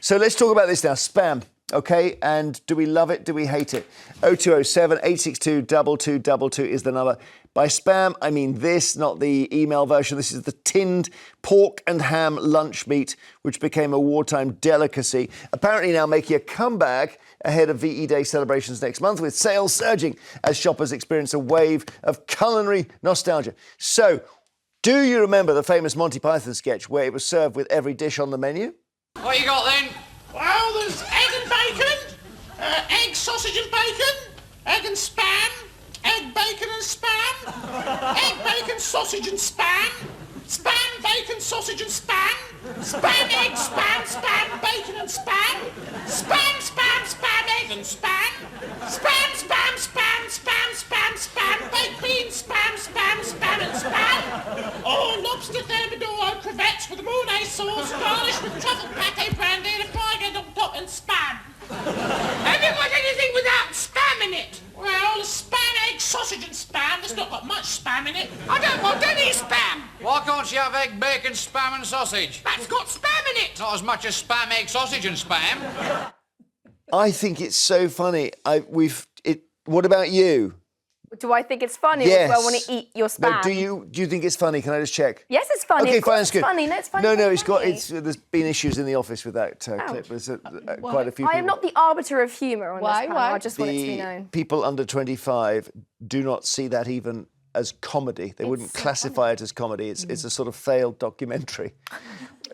So let's talk about this now. Spam. OK, and do we love it? Do we hate it? 0207 862 2222 is the number. By spam, I mean this, not the email version. This is the tinned pork and ham lunch meat, which became a wartime delicacy. Apparently now making a comeback ahead of VE Day celebrations next month, with sales surging as shoppers experience a wave of culinary nostalgia. So, do you remember the famous Monty Python sketch where it was served with every dish on the menu? What you got then? Well, there's egg and bacon, egg, sausage and bacon, egg and spam, egg, bacon and spam, egg, bacon, sausage and spam, spam, bacon, sausage and spam, spam, egg, spam, bacon and spam, spam, egg and spam, spam, baked beans, spam and spam. Oh, lobster thermidor, crevettes with Mornay sauce, garnished with truffle pate brandy and a fried egg on top and spam. Have you got anything without spam in it? Well, spam, egg, sausage and spam. There's not got much spam in it. I don't want any spam. Why can't you have egg, bacon, spam and sausage? That's got spam in it. Not as much as spam, egg, sausage and spam. I think it's so funny. What about you? Do I think it's funny? Yes. Or do I want to eat your spam? No, do you think it's funny? Can I just check? Yes, it's funny. Okay, Of course fine, it's good. funny. No, it's funny. No, very it's funny. there's been issues in the office with that clip. There's quite a few people. I am not the arbiter of humour on this panel. Why? I just want it to be known. People under 25 do not see that even as comedy. They wouldn't classify it as comedy. It's a sort of failed documentary.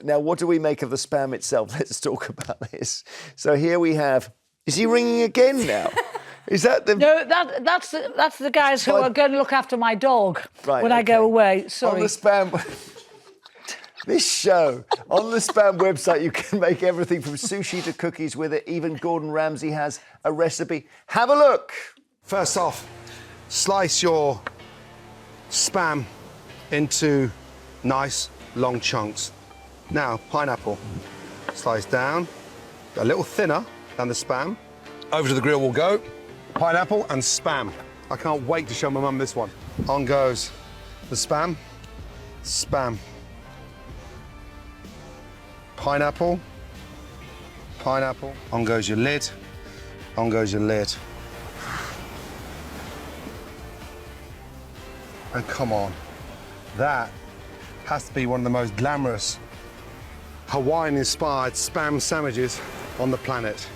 Now, what do we make of the spam itself? Let's talk about this. So here we have... Is he ringing again now? Is that the... No, that's the guys who are going to look after my dog when I go away. Sorry. On the spam... This show, on the Spam website, you can make everything from sushi to cookies with it. Even Gordon Ramsay has a recipe. Have a look. First off, slice your spam into nice long chunks. Now, pineapple. Slice down, a little thinner than the spam. Over to the grill we'll go. Pineapple and spam. I can't wait to show my mum this one. On goes the spam, spam. Pineapple, pineapple. On goes your lid, on goes your lid. And come on, that has to be one of the most glamorous Hawaiian-inspired spam sandwiches on the planet.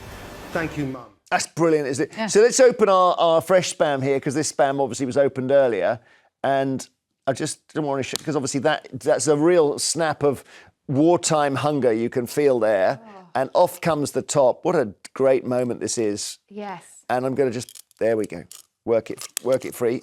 Thank you, Mum. That's brilliant, isn't it? Yeah. So let's open our fresh spam here, because this spam obviously was opened earlier. And I just don't want to... Because obviously that's a real snap of wartime hunger you can feel there. Oh. And off comes the top. What a great moment this is. Yes. And I'm going to just... There we go. Work it free.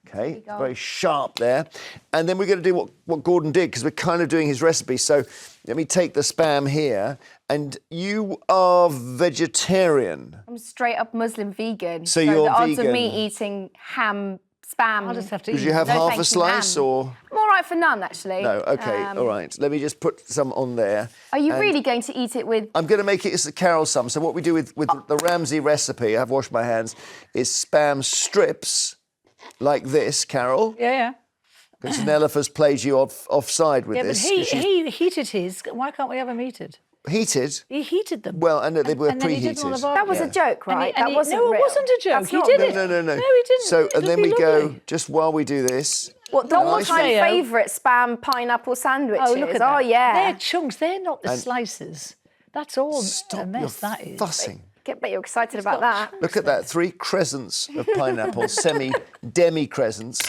Okay, very sharp there. And then we're going to do what Gordon did, because we're kind of doing his recipe. So let me take the spam here. And you are vegetarian. I'm straight up Muslim vegan. So you're the odds vegan. of me eating ham, spam... I'll just have to eat. Did you have No, half thank a you, slice ham. or...? I'm all right for none, actually. No, OK, all right. Let me just put some on there. Are you really going to eat it with... I'm going to make it as a Carole sum. So what we do with the Ramsay recipe, I've washed my hands, is spam strips like this, Carole. Yeah. Because Nelufar's played you offside with this. Yeah, but he heated his. Why can't we have them heated? Heated? He heated them. Well, and they were and then he did preheated. all of our- That was a joke, right? And that he- wasn't No, real. it wasn't a joke. That's He not did real. it. No. No, he didn't. So, and It'll then be we go, lovely. just while we do this... What, the all-time mayo. favourite spam pineapple sandwiches? Oh, look at that. Oh, yeah. They're chunks. They're not the slices. That's all Stop a mess, your that is. fussing. Bet you're excited about that. Look at that, 3 crescents of pineapple, demi-crescents,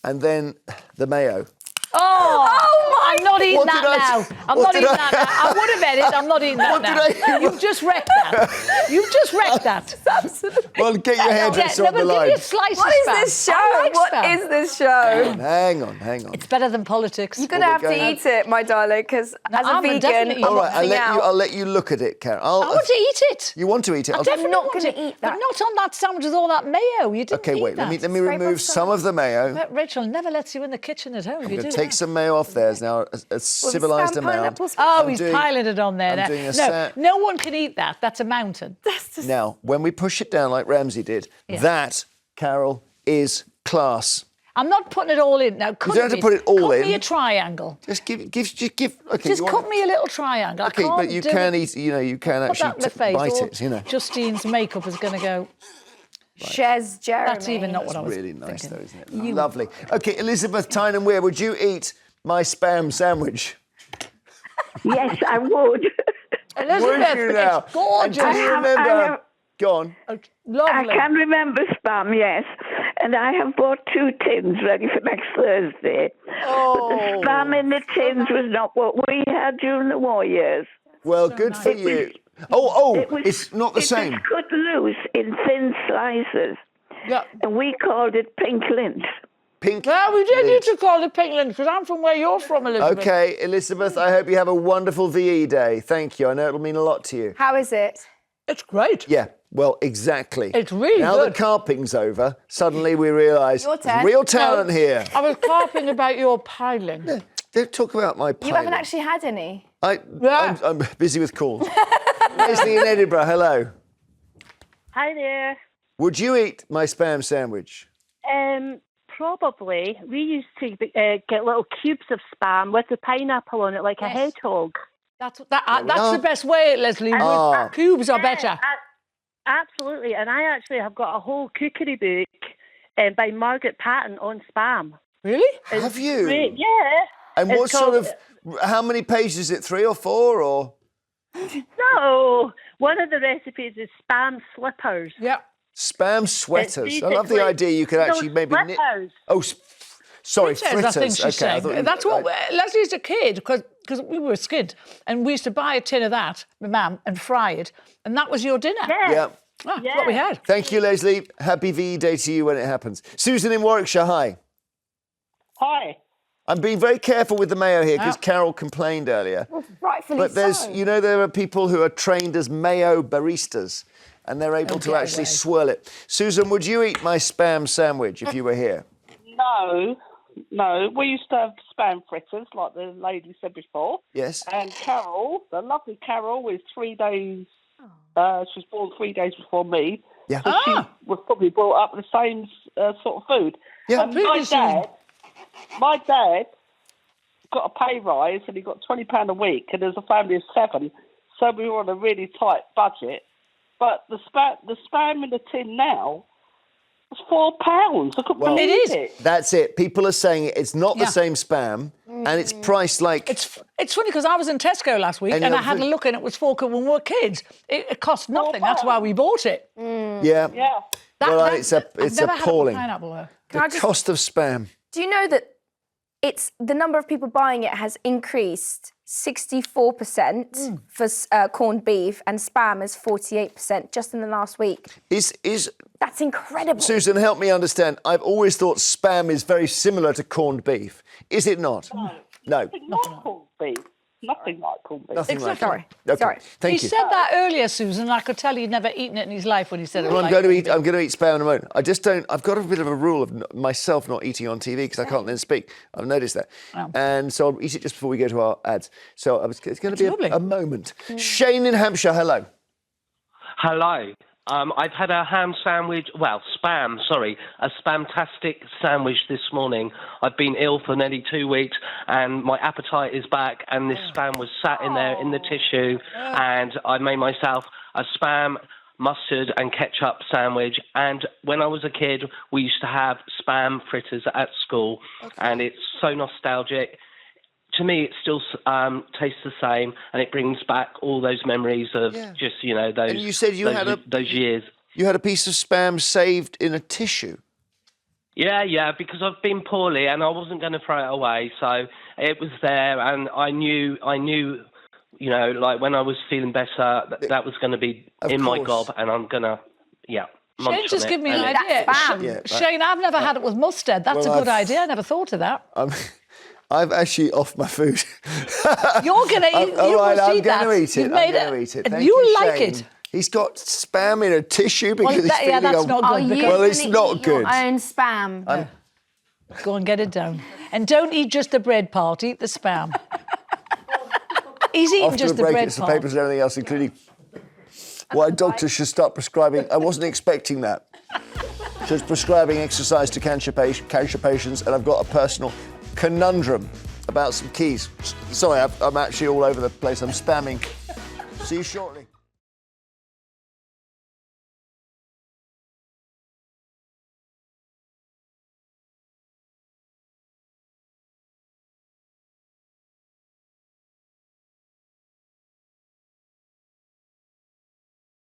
and then the mayo. Oh, I'm not eating What that did I now. say? I'm What not did eating I- that now. I would have edited. I'm not eating that What now. did I- You've just wrecked that. You've just wrecked that. Well, get your hairdresser no, on the but give line. me a slice What of is spam. this show? I like What spam. is this show? Hang on. It's better than politics. You're going to have to going- eat it, my darling, because as a I'm vegan, definitely I'm All right, opting out. I'll let you look at it, Carole. I want to eat it. You want to eat it? I I'll- definitely not want gonna to eat that. But not on that sandwich with all that mayo. You didn't Okay, eat wait, that. let me Scrape remove off some of the mayo. Rachel never lets you in the kitchen at home. I'm You going do to take that. some mayo off there. It's now a civilised spam amount. pineapple spam. Oh, I'm he's doing- piling it on there. I'm now. doing a No, set. no one can eat that. That's a mountain. Now, when we push it down like Ramsay did, that, Carole, is class. I'm not putting it all in now. You don't have to put it all in. Cut me a triangle. Just give. Okay, Just cut me a little triangle. Okay, but you can eat. You know, you can Put that in actually the face, bite or it. You know. Justine's makeup is going to go. Shez Jeremy. That's even not what I was Really nice, thinking. though, isn't it? Lovely. Okay, Elizabeth Tynan Weir, would you eat my spam sandwich? Yes, I would. Elizabeth, Would you now? it's gorgeous. And do you remember? Go on. Lovely. I can remember spam, yes. And I have bought 2 tins ready for next Thursday. Oh. But the spam in the tins was not what we had during the war years. Well, good for you. It's not the same. It was cut loose in thin slices. Yeah. And we called it pink lint. Pink. Well, we did lint. need to call it Pink Lint because I'm from where you're from, Elizabeth. Okay, Elizabeth, I hope you have a wonderful VE day. Thank you. I know it'll mean a lot to you. How is it? It's great. Yeah, well, exactly. It's really now good. the carping's over, suddenly we realise Your turn. real talent No, here. I was carping about your piling. Don't talk about my piling. You haven't actually had any. Yeah. I'm busy with calls. Leslie in Edinburgh, hello. Hi there. Would you eat my spam sandwich? Probably. We used to get little cubes of spam with the pineapple on it, like a hedgehog. That's the best way, Leslie. Ah. Cubes are better. Absolutely. And I actually have got a whole cookery book by Margaret Patton on spam. Really? Have you? Great. Yeah. And It's what sort called- of, how many pages is it, 3 or 4 or? No. One of the recipes is spam slippers. Yeah. Spam sweaters. I love the basically- idea you could actually maybe knit. Slippers. Oh, sorry, Fritters, I think she's okay, I saying. thought That's what Leslie's a kid because we were skint and we used to buy a tin of that, my mum, and fry it, and that was your dinner. Yeah. That's what we had. Thank you, Leslie. Happy VE Day to you when it happens. Susan in Warwickshire, hi. Hi. I'm being very careful with the mayo here because Carole complained earlier. Rightfully But there's, so. you know, there are people who are trained as mayo baristas and they're able to actually swirl it. Susan, would you eat my spam sandwich if you were here? No. We used to have spam fritters, like the lady said before. Yes. And Carole, the lovely Carole, is 3 days. She was born 3 days before me. Yeah. So she was probably brought up with the same sort of food. Yeah. And my dad got a pay rise and he got £20 a week, and there's a family of 7, so we were on a really tight budget. But the spam in the tin now is £4. I couldn't believe it. That's it. People are saying it's not the same spam, and it's priced like. It's funny because I was in Tesco last week and I had a look and it was £4 when we were kids. It cost nothing. That's why we bought it. Yeah. Yeah. It's I've never appalling. Had it with pineapple. The cost of spam. Do you know that the number of people buying it has increased 64% for corned beef, and spam is 48% just in the last week. That's incredible. Susan, help me understand. I've always thought spam is very similar to corned beef. Is it not? No. Nothing like corned beef. Nothing like corned beef. Nothing like Sorry. it. Okay. Sorry. Thank He you. said that earlier, Susan. I could tell he'd never eaten it in his life when he said it. Well, I'm going to eat spam in a moment. I just don't. I've got a bit of a rule of myself not eating on TV because I can't then speak. I've noticed that, and so I'll eat it just before we go to our ads. So it's going to be a moment. Shane in Hampshire, hello. Hello. I've had a ham sandwich, spam, a spamtastic sandwich this morning. I've been ill for nearly 2 weeks and my appetite is back, and this spam was sat in there in the tissue, and I made myself a spam, mustard and ketchup sandwich. And when I was a kid, we used to have spam fritters at school, and it's so nostalgic. To me, it still tastes the same, and it brings back all those memories of just, those. And you said those years. You had a piece of spam saved in a tissue. Yeah, because I've been poorly and I wasn't going to throw it away, so it was there, and I knew, like when I was feeling better, that was going to be in my gob, and I'm going to, Shane just give me an idea. Shane, I've never had it with mustard. That's a good idea. I never thought of that. I've actually off my food. You're going to eat all right, I'm that. going to eat it. I'm going to eat it. And Thank you like Shane. it. He's got spam in a tissue because he's feeling that's not good. Well, it's not good. Your own spam. Go and get it down. And don't eat just the bread part. Eat the spam. He's eating After just a the break, bread it's the part. papers and everything else, including why doctors should start prescribing. I wasn't expecting that. She's prescribing exercise to cancer patients, and I've got a personal conundrum about some keys. Sorry, I'm actually all over the place. I'm spamming. See you shortly.